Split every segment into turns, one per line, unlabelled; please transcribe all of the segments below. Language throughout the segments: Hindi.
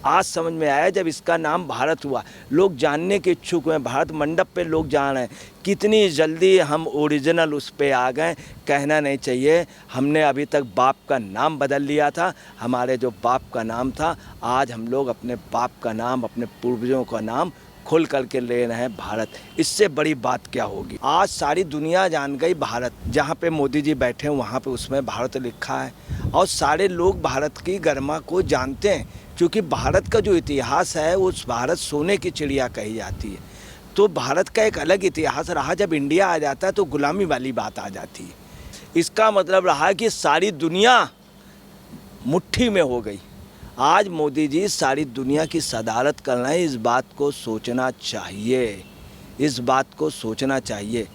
आज समझ में आया जब इसका नाम भारत हुआ। लोग जानने के इच्छुक हुए, भारत मंडप पे लोग जान रहे हैं। कितनी जल्दी हम ओरिजिनल उस पे आ गए, कहना नहीं चाहिए। हमने अभी तक बाप का नाम बदल लिया था। हमारे जो बाप का नाम था, आज हम लोग अपने बाप का नाम, अपने पूर्वजों का नाम खोल करके ले रहे हैं भारत। इससे बड़ी बात क्या होगी। आज सारी दुनिया जान गई भारत। जहाँ पे मोदी जी बैठे हैं वहाँ पे उसमें भारत लिखा है, और सारे लोग भारत की गरिमा को जानते हैं, क्योंकि भारत का जो इतिहास है उस भारत सोने की चिड़िया कही जाती है। तो भारत का एक अलग इतिहास रहा। जब इंडिया आ जाता है तो गुलामी वाली बात आ जाती है। इसका मतलब रहा कि सारी दुनिया मुट्ठी में हो गई। आज मोदी जी सारी दुनिया की सदारत कर रहे हैं। इस बात को सोचना चाहिए, इस बात को सोचना चाहिए।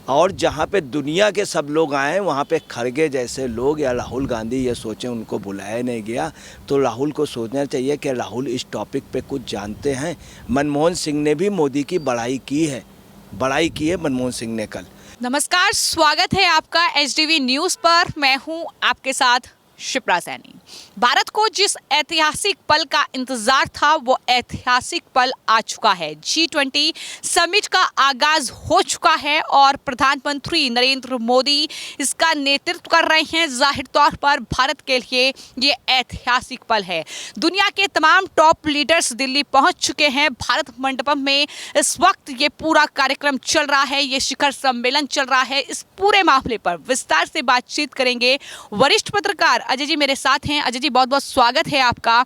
और जहाँ पे दुनिया के सब लोग आए, वहाँ पे खड़गे जैसे लोग या राहुल गांधी ये सोचें उनको बुलाया नहीं गया, तो राहुल को सोचना चाहिए कि राहुल इस टॉपिक पे कुछ जानते हैं। मनमोहन सिंह ने भी मोदी की बड़ाई की है मनमोहन सिंह ने कल।
नमस्कार, स्वागत है आपका एचडीवी न्यूज़ पर। मैं हूं आपके साथ शिप्रा सैनी। भारत को जिस ऐतिहासिक पल का इंतजार था वो ऐतिहासिक पल आ चुका है। G20 समिट का आगाज हो चुका है और प्रधानमंत्री नरेंद्र मोदी इसका नेतृत्व कर रहे हैं। जाहिर तौर पर भारत के लिए ये ऐतिहासिक पल है। दुनिया के तमाम टॉप लीडर्स दिल्ली पहुंच चुके हैं। भारत मंडपम में इस वक्त ये पूरा कार्यक्रम चल रहा है, ये शिखर सम्मेलन चल रहा है। इस पूरे मामले पर विस्तार से बातचीत करेंगे वरिष्ठ पत्रकार अजय जी मेरे साथ हैं। अजय जी, बहुत बहुत स्वागत है आपका।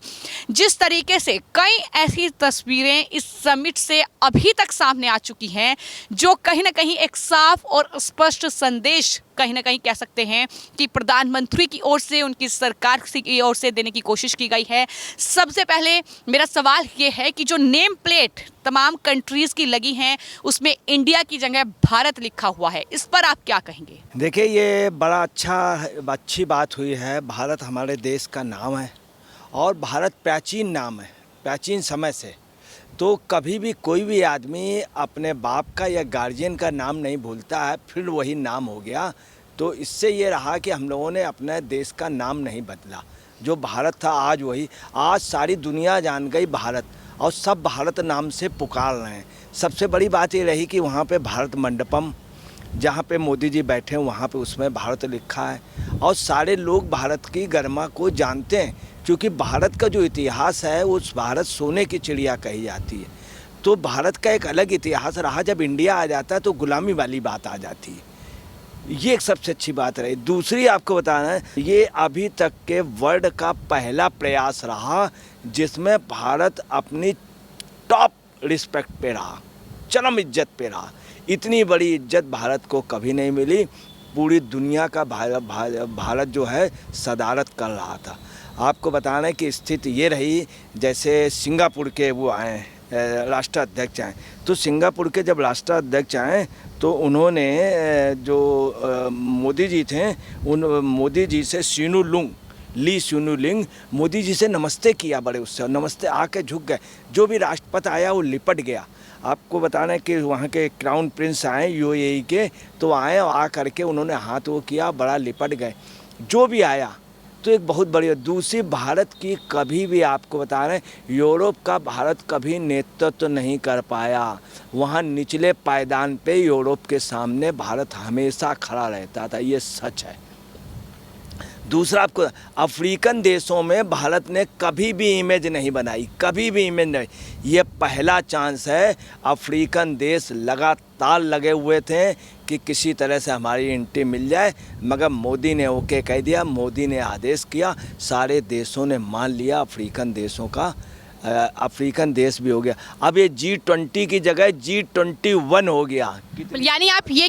जिस तरीके से कई ऐसी तस्वीरें इस समिट से अभी तक सामने आ चुकी हैं जो कहीं ना कहीं एक साफ और स्पष्ट संदेश कहीं ना कहीं कह सकते हैं कि प्रधानमंत्री की ओर से, उनकी सरकार की ओर से देने की कोशिश की गई है। सबसे पहले मेरा सवाल ये है कि जो नेम प्लेट तमाम कंट्रीज़ की लगी हैं उसमें इंडिया की जगह भारत लिखा हुआ है, इस पर आप क्या कहेंगे?
देखिए, ये बड़ा अच्छी बात हुई है। भारत हमारे देश का नाम है और भारत प्राचीन नाम है, प्राचीन समय से। तो कभी भी कोई भी आदमी अपने बाप का या गार्जियन का नाम नहीं भूलता है, फिर वही नाम हो गया। तो इससे ये रहा कि हम लोगों ने अपने देश का नाम नहीं बदला। जो भारत था आज वही। आज सारी दुनिया जान गई भारत, और सब भारत नाम से पुकार रहे हैं। सबसे बड़ी बात ये रही कि वहाँ पे भारत मंडपम, जहाँ पे मोदी जी बैठे हैं वहाँ पे उसमें भारत लिखा है, और सारे लोग भारत की गरिमा को जानते हैं, क्योंकि भारत का जो इतिहास है उस भारत सोने की चिड़िया कही जाती है। तो भारत का एक अलग इतिहास रहा। जब इंडिया आ जाता है तो गुलामी वाली बात आ जाती है। ये एक सबसे अच्छी बात रही। दूसरी आपको बताना है, ये अभी तक के वर्ल्ड का पहला प्रयास रहा जिसमें भारत अपनी टॉप रिस्पेक्ट पे रहा, चरम इज्जत पे रहा। इतनी बड़ी इज्जत भारत को कभी नहीं मिली। पूरी दुनिया का भारत जो है सदारत कर रहा था। आपको बताना है कि स्थिति ये रही, जैसे सिंगापुर के वो आए राष्ट्राध्यक्ष आए, तो सिंगापुर के जब राष्ट्राध्यक्ष आए तो उन्होंने जो मोदी जी थे, उन मोदी जी से ली सिनु लुंग मोदी जी से नमस्ते किया, बड़े उससे नमस्ते आके झुक गए। जो भी राष्ट्रपति आया वो लिपट गया। आपको बताना है कि वहाँ के क्राउन प्रिंस आए यूएई के, तो आए और आ करके उन्होंने हाथ वो किया, बड़ा लिपट गए। जो भी आया तो एक बहुत बड़ी। दूसरी, भारत की कभी भी आपको बता रहे हैं, यूरोप का भारत कभी नेतृत्व नहीं कर पाया। वहाँ निचले पायदान पे यूरोप के सामने भारत हमेशा खड़ा रहता था, ये सच है। दूसरा, आपको अफ्रीकन देशों में भारत ने कभी भी इमेज नहीं बनाई, कभी भी इमेज नहीं। ये पहला चांस है। अफ्रीकन देश लगातार लगे हुए थे कि किसी तरह से हमारी एंट्री मिल जाए, मगर मोदी ने ओके कह दिया, मोदी ने आदेश किया, सारे देशों ने मान लिया। अफ्रीकन देशों का अफ्रीकन देश भी हो गया। अब ये G20 की जगह G21 हो गया।
यानी आप ये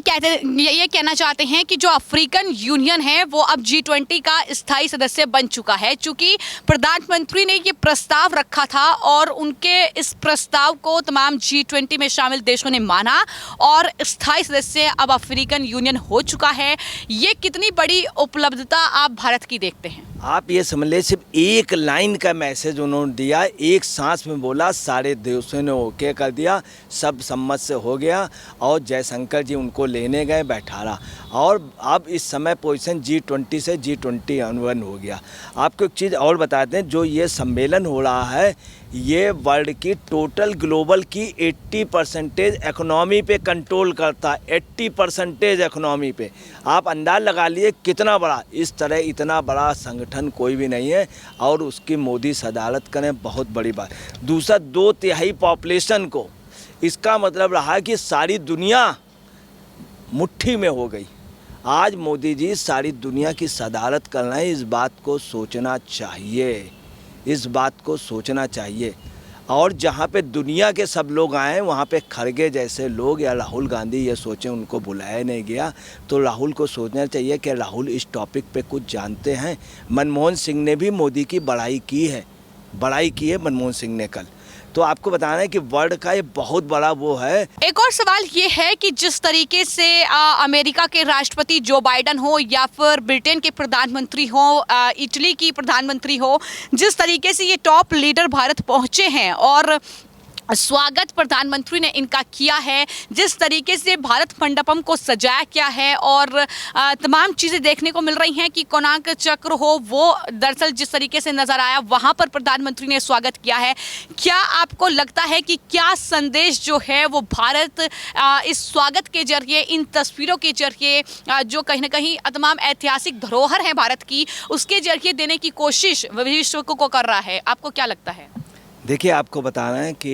कहना चाहते हैं कि जो अफ्रीकन यूनियन है वो अब G20 का स्थायी सदस्य बन चुका है, क्योंकि प्रधानमंत्री ने ये प्रस्ताव रखा था और उनके इस प्रस्ताव को तमाम G20 में शामिल देशों ने माना और स्थायी सदस्य अब अफ्रीकन यूनियन हो चुका है। ये कितनी बड़ी उपलब्धता आप भारत की देखते हैं?
आप ये समझ ले, सिर्फ एक लाइन का मैसेज उन्होंने दिया, एक सांस में बोला, सारे देशों ने ओके कर दिया, सब सम्मत से हो गया और जयशंकर जी उनको लेने गए बैठाला। और अब इस समय पोजीशन G20 से G21 हो गया। आपको एक चीज़ और बताते हैं, जो ये सम्मेलन हो रहा है ये वर्ल्ड की टोटल ग्लोबल की 80% इकोनॉमी पे कंट्रोल करता है, 80% इकोनॉमी पे। आप अंदाज़ लगा लिए कितना बड़ा, इस तरह इतना बड़ा संगठन कोई भी नहीं है और उसकी मोदी सदारत करें, बहुत बड़ी बात। दूसरा, 2/3 पॉपुलेशन को, इसका मतलब रहा कि सारी दुनिया मुट्ठी में हो गई। आज मोदी जी सारी दुनिया की सदारत कर रहे हैं, इस बात को सोचना चाहिए, इस बात को सोचना चाहिए। और जहाँ पे दुनिया के सब लोग आए वहाँ पे खड़गे जैसे लोग या राहुल गांधी ये सोचें उनको बुलाया नहीं गया, तो राहुल को सोचना चाहिए कि राहुल इस टॉपिक पे कुछ जानते हैं। मनमोहन सिंह ने भी मोदी की बड़ाई की है मनमोहन सिंह ने कल। तो आपको बताना है कि वर्ल्ड का ये बहुत बड़ा वो है।
एक और सवाल ये है कि जिस तरीके से अमेरिका के राष्ट्रपति जो बाइडन हो या फिर ब्रिटेन के प्रधानमंत्री हो, इटली की प्रधानमंत्री हो, जिस तरीके से ये टॉप लीडर भारत पहुंचे हैं और स्वागत प्रधानमंत्री ने इनका किया है, जिस तरीके से भारत मंडपम को सजाया गया है और तमाम चीज़ें देखने को मिल रही हैं कि कोणार्क चक्र हो वो दरअसल जिस तरीके से नज़र आया वहाँ पर प्रधानमंत्री ने स्वागत किया है। क्या आपको लगता है कि क्या संदेश जो है वो भारत इस स्वागत के जरिए, इन तस्वीरों के जरिए जो कहीं ना कहीं तमाम ऐतिहासिक धरोहर है भारत की, उसके जरिए देने की कोशिश विश्व को कर रहा है? आपको क्या लगता है?
देखिए, आपको बताना है कि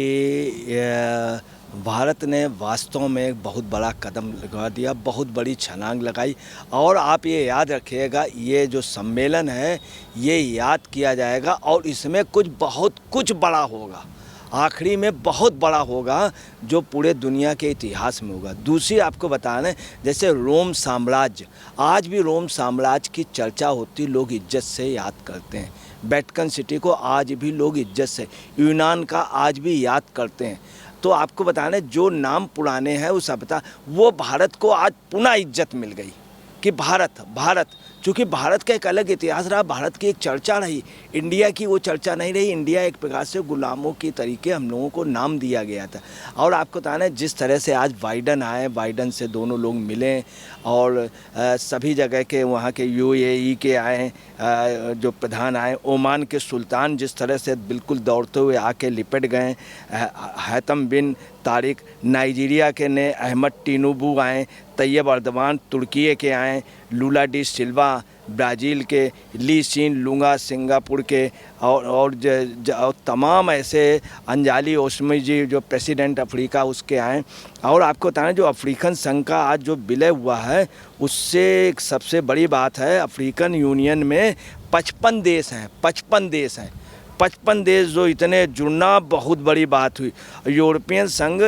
भारत ने वास्तव में एक बहुत बड़ा कदम लगा दिया, बहुत बड़ी छलांग लगाई। और आप ये याद रखिएगा, ये जो सम्मेलन है ये याद किया जाएगा और इसमें बहुत कुछ बड़ा होगा, आखिरी में बहुत बड़ा होगा जो पूरे दुनिया के इतिहास में होगा। दूसरी आपको बताना है, जैसे रोम साम्राज्य, आज भी रोम साम्राज्य की चर्चा होती, लोग इज्जत से याद करते हैं। वेटिकन सिटी को आज भी लोग इज्जत से, यूनान का आज भी याद करते हैं। तो आपको बताना है, जो नाम पुराने हैं वो सभ्यता, वो भारत को आज पुनः इज्जत मिल गई कि भारत चूँकि भारत का एक अलग इतिहास रहा, भारत की एक चर्चा रही, इंडिया की वो चर्चा नहीं रही। इंडिया एक प्रकार से गुलामों की तरीके हम लोगों को नाम दिया गया था। और आपको बताना है, जिस तरह से आज बाइडन आए, बाइडन से दोनों लोग मिले और सभी जगह के वहाँ के UAE के आए, जो प्रधान आए, ओमान के सुल्तान जिस तरह से बिल्कुल दौड़ते हुए आके लिपट गए, हैतम बिन तारिक नाइजीरिया के ने, अहमद टिनुबू आए, तैयब अर्दवान तुर्की के आए, लूला डी सिल्वा ब्राज़ील के, ली सीन लुंगा सिंगापुर के, और तमाम ऐसे, अंजाली ओस्मी जी जो प्रेसिडेंट अफ्रीका उसके आए। और आपको बताना, जो अफ्रीकन संघ का आज जो विलय हुआ है उससे एक सबसे बड़ी बात है, अफ्रीकन यूनियन में 55 देश हैं, 55 देश जो इतने जुड़ना बहुत बड़ी बात हुई। यूरोपियन संघ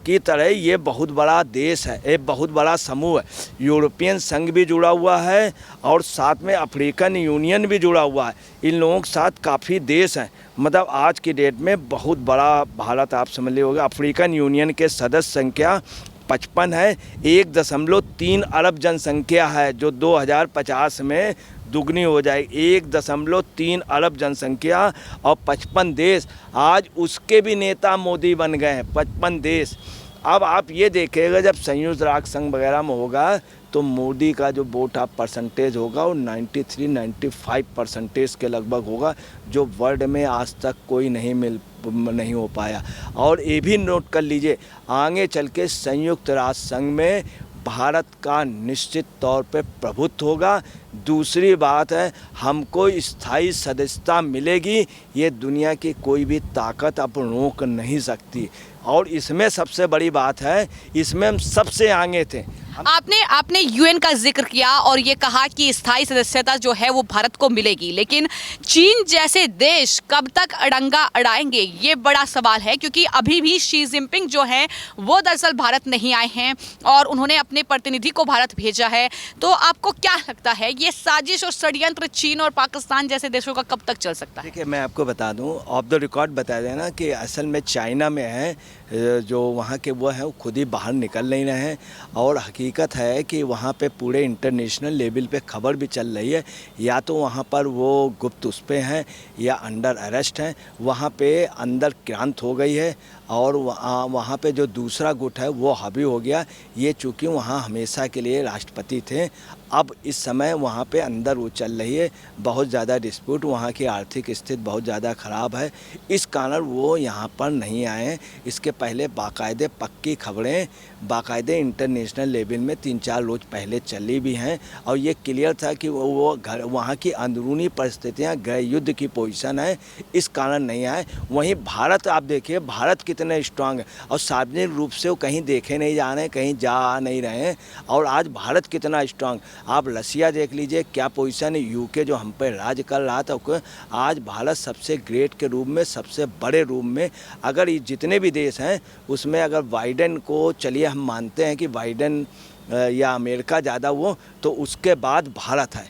की तरह ये बहुत बड़ा देश है, एक बहुत बड़ा समूह है। यूरोपियन संघ भी जुड़ा हुआ है और साथ में अफ्रीकन यूनियन भी जुड़ा हुआ है। इन लोगों के साथ काफ़ी देश हैं, मतलब आज की डेट में बहुत बड़ा भारत आप समझ लीजिए होगा। अफ्रीकन यूनियन के सदस्य संख्या 55 है, 1.3 अरब जनसंख्या है जो 2050 में दुगनी हो जाएगी। 1.3 अरब जनसंख्या और 55 देश, आज उसके भी नेता मोदी बन गए हैं, 55 देश। अब आप ये देखिएगा, जब संयुक्त राष्ट्र संघ वगैरह में होगा तो मोदी का जो वोट ऑफ परसेंटेज होगा वो 93-95% के लगभग होगा, जो वर्ल्ड में आज तक कोई नहीं हो पाया। और ये भी नोट कर लीजिए, आगे चल के संयुक्त राष्ट्र संघ में भारत का निश्चित तौर पे प्रभुत्व होगा। दूसरी बात है, हमको स्थायी सदस्यता मिलेगी, ये दुनिया की कोई भी ताकत अब रोक नहीं सकती। और इसमें सबसे बड़ी बात है, इसमें हम सबसे आगे थे।
आपने यूएन का जिक्र किया और ये कहा कि स्थायी सदस्यता जो है वो भारत को मिलेगी, लेकिन चीन जैसे देश कब तक अड़ंगा अड़ाएंगे, ये बड़ा सवाल है। क्योंकि अभी भी शी जिनपिंग जो है वो दरअसल भारत नहीं आए हैं और उन्होंने अपने प्रतिनिधि को भारत भेजा है। तो आपको क्या लगता है, ये साजिश और षड्यंत्र चीन और पाकिस्तान जैसे देशों का कब तक चल सकता है?
देखिए, मैं आपको बता दूं, ऑफ द रिकॉर्ड बता देना कि असल में चाइना में है जो वहाँ के वो हैं वो खुद ही बाहर निकल नहीं रहे हैं। और हकीकत है कि वहाँ पे पूरे इंटरनेशनल लेवल पे खबर भी चल रही है, या तो वहाँ पर वो गुप्त उस पे हैं या अंडर अरेस्ट हैं। वहाँ पे अंदर क्रांत हो गई है और वहाँ पे जो दूसरा गुट है वो हावी हो गया। ये चूँकि वहाँ हमेशा के लिए राष्ट्रपति थे, अब इस समय वहाँ पे अंदर वो चल रही है बहुत ज़्यादा डिस्प्यूट। वहाँ की आर्थिक स्थिति बहुत ज़्यादा ख़राब है, इस कारण वो यहाँ पर नहीं आए हैं। इसके पहले बाकायदे पक्की खबरें बाकायदे इंटरनेशनल लेवल में 3-4 रोज़ पहले चली भी हैं और ये क्लियर था कि वो घर वहाँ की अंदरूनी परिस्थितियाँ गृह युद्ध की पोजीशन है, इस कारण नहीं आए। वहीं भारत आप देखिए, भारत कितने स्ट्रांग है और सार्वजनिक रूप से वो कहीं देखे नहीं जा रहे हैं, कहीं जा नहीं रहे हैं। और आज भारत कितना स्ट्रांग, आप रसिया देख लीजिए क्या पोजीशन है, यूके जो हम पर राज कर रहा था, आज भारत सबसे ग्रेट के रूप में, सबसे बड़े रूप में, अगर ये जितने भी देश हैं उसमें अगर बाइडेन को चलिए हम मानते हैं कि बाइडेन या अमेरिका ज़्यादा वो, तो उसके बाद भारत है।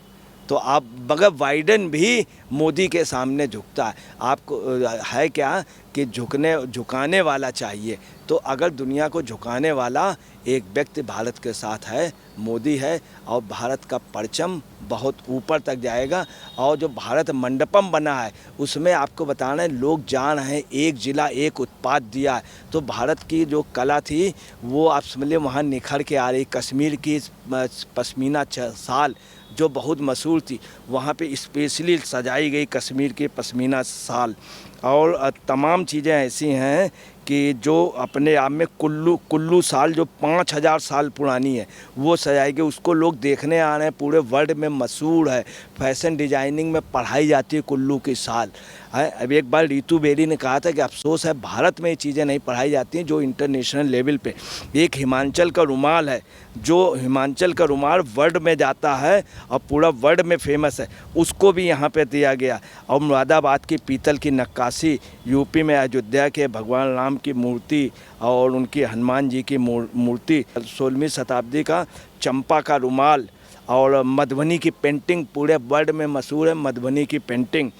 तो आप मगर बाइडेन भी मोदी के सामने झुकता है। आपको है क्या कि झुकाने वाला चाहिए, तो अगर दुनिया को झुकाने वाला एक व्यक्ति भारत के साथ है, मोदी है। और भारत का परचम बहुत ऊपर तक जाएगा। और जो भारत मंडपम बना है उसमें आपको बताना है, लोग जान हैं, एक जिला एक उत्पाद दिया है। तो भारत की जो कला थी वो आप समझिए वहाँ निखर के आ रही। कश्मीर की पश्मीना शाल जो बहुत मशहूर थी, वहाँ पे स्पेशली सजाई गई कश्मीर की पश्मीना शाल। और तमाम चीज़ें ऐसी हैं कि जो अपने आप में कुल्लू शाल जो 5000 साल पुरानी है वो सजाई गई, उसको लोग देखने आ रहे हैं। पूरे वर्ल्ड में मशहूर है, फैशन डिजाइनिंग में पढ़ाई जाती है कुल्लू की शाल है। अब एक बार रीतू बेरी ने कहा था कि अफसोस है भारत में ये चीज़ें नहीं पढ़ाई जाती हैं जो इंटरनेशनल लेवल पे। एक हिमाचल का रुमाल है, जो हिमाचल का रुमाल वर्ल्ड में जाता है और पूरा वर्ल्ड में फेमस है, उसको भी यहाँ पे दिया गया। और मुरादाबाद की पीतल की नक्काशी, यूपी में अयोध्या के भगवान राम की मूर्ति और उनकी हनुमान जी की मूर्ति, 16वीं शताब्दी का चंपा का रुमाल और मधुबनी की पेंटिंग पूरे वर्ल्ड में मशहूर है। मधुबनी की पेंटिंग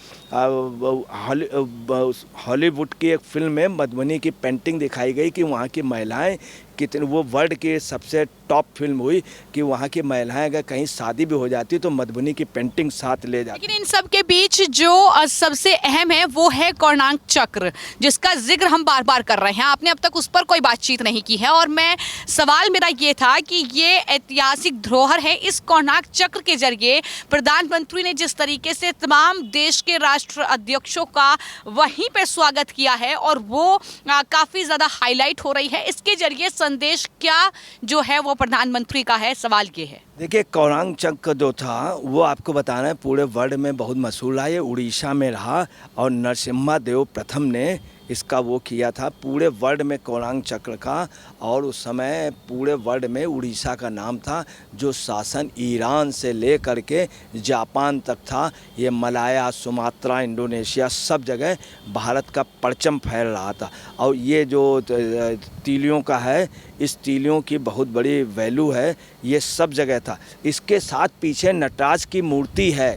हॉलीवुड की एक फिल्म में मधुबनी की पेंटिंग दिखाई गई कि वहाँ की महिलाएं कितने, वो वर्ल्ड की सबसे टॉप फिल्म हुई कि वहाँ की महिलाएं अगर कहीं शादी भी हो जाती तो मधुबनी की पेंटिंग साथ ले जाती।
लेकिन इन सब के बीच जो सबसे अहम है वो है कोणार्क चक्र, जिसका जिक्र हम बार बार कर रहे हैं। आपने अब तक उस पर कोई बातचीत नहीं की है और मैं सवाल मेरा ये था कि ये ऐतिहासिक धरोहर है। इस कोणार्क चक्र के जरिए प्रधानमंत्री ने जिस तरीके से तमाम देश के राष्ट्र अध्यक्षों का वहीं पे स्वागत किया है और वो काफ़ी ज़्यादा हाईलाइट हो रही है, इसके जरिए संदेश क्या जो है वो प्रधानमंत्री का है, सवाल ये है।
देखिए कोणार्क चक्र जो था वो आपको बताना है पूरे वर्ल्ड में बहुत मशहूर रहा। ये उड़ीसा में रहा और नरसिम्हा देव प्रथम ने इसका वो किया था पूरे वर्ल्ड में कोणार्क चक्र का। और उस समय पूरे वर्ल्ड में उड़ीसा का नाम था, जो शासन ईरान से ले करके जापान तक था। ये मलाया, सुमात्रा, इंडोनेशिया सब जगह भारत का परचम फैल रहा था। और ये जो तीलियों का है, इस तीलियों की बहुत बड़ी वैल्यू है, ये सब जगह था। इसके साथ पीछे नटराज की मूर्ति है,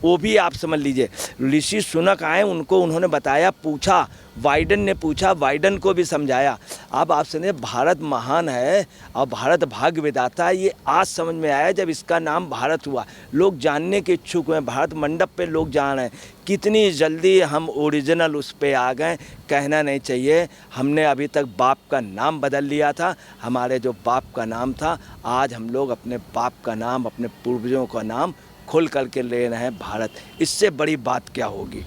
वो भी आप समझ लीजिए। ऋषि सुनक आए, उनको उन्होंने बताया, पूछा, बाइडेन ने पूछा, बाइडेन को भी समझाया। अब आप समझे भारत महान है और भारत भाग्य विधाता है, ये आज समझ में आया जब इसका नाम भारत हुआ। लोग जानने के इच्छुक हुए, भारत मंडप पे लोग जान रहे हैं। कितनी जल्दी हम ओरिजिनल उस पे आ गए, कहना नहीं चाहिए। हमने अभी तक बाप का नाम बदल लिया था, हमारे जो बाप का नाम था, आज हम लोग अपने बाप का नाम, अपने पूर्वजों का नाम खुल करके ले रहे हैं भारत। इससे बड़ी बात क्या होगी।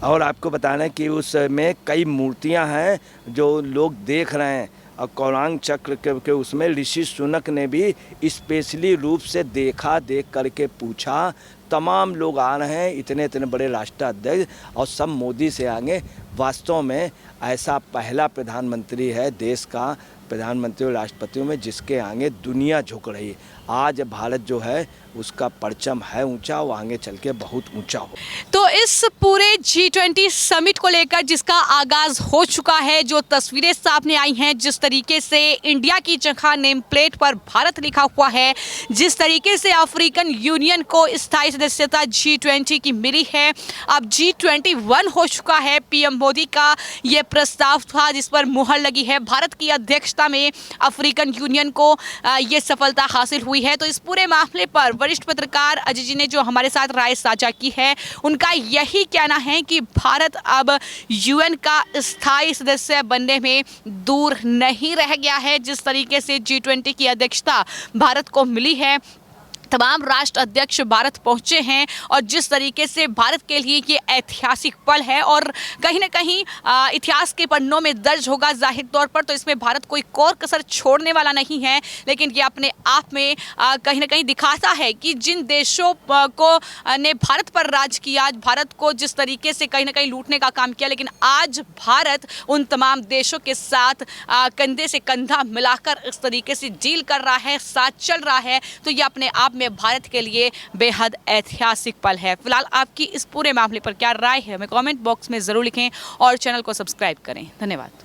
और आपको बताना है कि उसमें कई मूर्तियां हैं जो लोग देख रहे हैं। और कोणार्क चक्र के उसमें ऋषि सुनक ने भी स्पेशली रूप से देखा, देख करके पूछा। तमाम लोग आ रहे हैं, इतने इतने बड़े राष्ट्राध्यक्ष और सब मोदी से आगे। वास्तव में ऐसा पहला प्रधानमंत्री है देश का, प्रधानमंत्री और राष्ट्रपतियों में जिसके आगे दुनिया झुक रही है। आज भारत जो है उसका परचम है ऊंचा, वो आगे चल के बहुत ऊंचा हो।
तो इस पूरे G20 समिट को लेकर जिसका आगाज हो चुका है, जो तस्वीरें सामने आई हैं, जिस तरीके से इंडिया की जगह नेम प्लेट पर भारत लिखा हुआ है, जिस तरीके से अफ्रीकन यूनियन को स्थायी सदस्यता G20 की मिली है, अब G21 हो चुका है। पीएम मोदी का ये प्रस्ताव था जिस पर मुहर लगी है। भारत की अध्यक्षता में अफ्रीकन यूनियन को ये सफलता हासिल हुई है। तो इस पूरे मामले पर वरिष्ठ पत्रकार अजय जी ने जो हमारे साथ राय साझा की है, उनका यही कहना है कि भारत अब यूएन का स्थायी सदस्य बनने में दूर नहीं रह गया है। जिस तरीके से G20 की अध्यक्षता भारत को मिली है, तमाम राष्ट्र अध्यक्ष भारत पहुंचे हैं और जिस तरीके से भारत के लिए ये ऐतिहासिक पल है और कहीं ना कहीं इतिहास के पन्नों में दर्ज होगा जाहिर तौर पर, तो इसमें भारत कोई कोर कसर छोड़ने वाला नहीं है। लेकिन ये अपने आप में कहीं ना कहीं दिखाता है कि जिन देशों को ने भारत पर राज किया, आज भारत को जिस तरीके से कहीं ना कहीं लूटने का काम किया, लेकिन आज भारत उन तमाम देशों के साथ कंधे से कंधा मिलाकर इस तरीके से डील कर रहा है, साथ चल रहा है। तो ये अपने आप में भारत के लिए बेहद ऐतिहासिक पल है। फिलहाल आपकी इस पूरे मामले पर क्या राय है, हमें कमेंट बॉक्स में जरूर लिखें और चैनल को सब्सक्राइब करें। धन्यवाद।